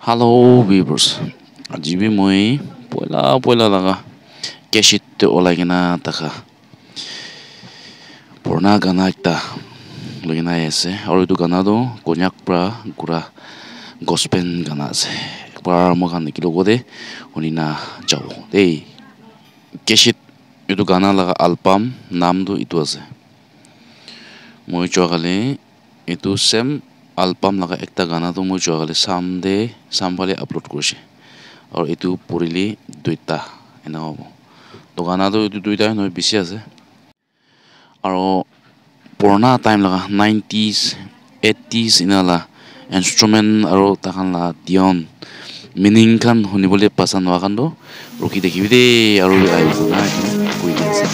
Hello viewers. Ajibi moi poila laga keshit te olagina taka purna gana ekta lagina ase aru etu gana do konyak pra gura gospel gana ase ekbar moikhan nikilo kode unina jabo dei keshit etu gana laga album naam do itu ase moi chogale etu same album laga ekta gana to moi chogale samphale upload korise aru etu purili duita ena hobo to gana to etu duita noi bishi ase aru purana time laga 90s 80s ena la instrument aru takhan la dion meaning khan hunibole pasan wa khan do ruki dekhibi de aru ai na koi ase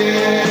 Yeah.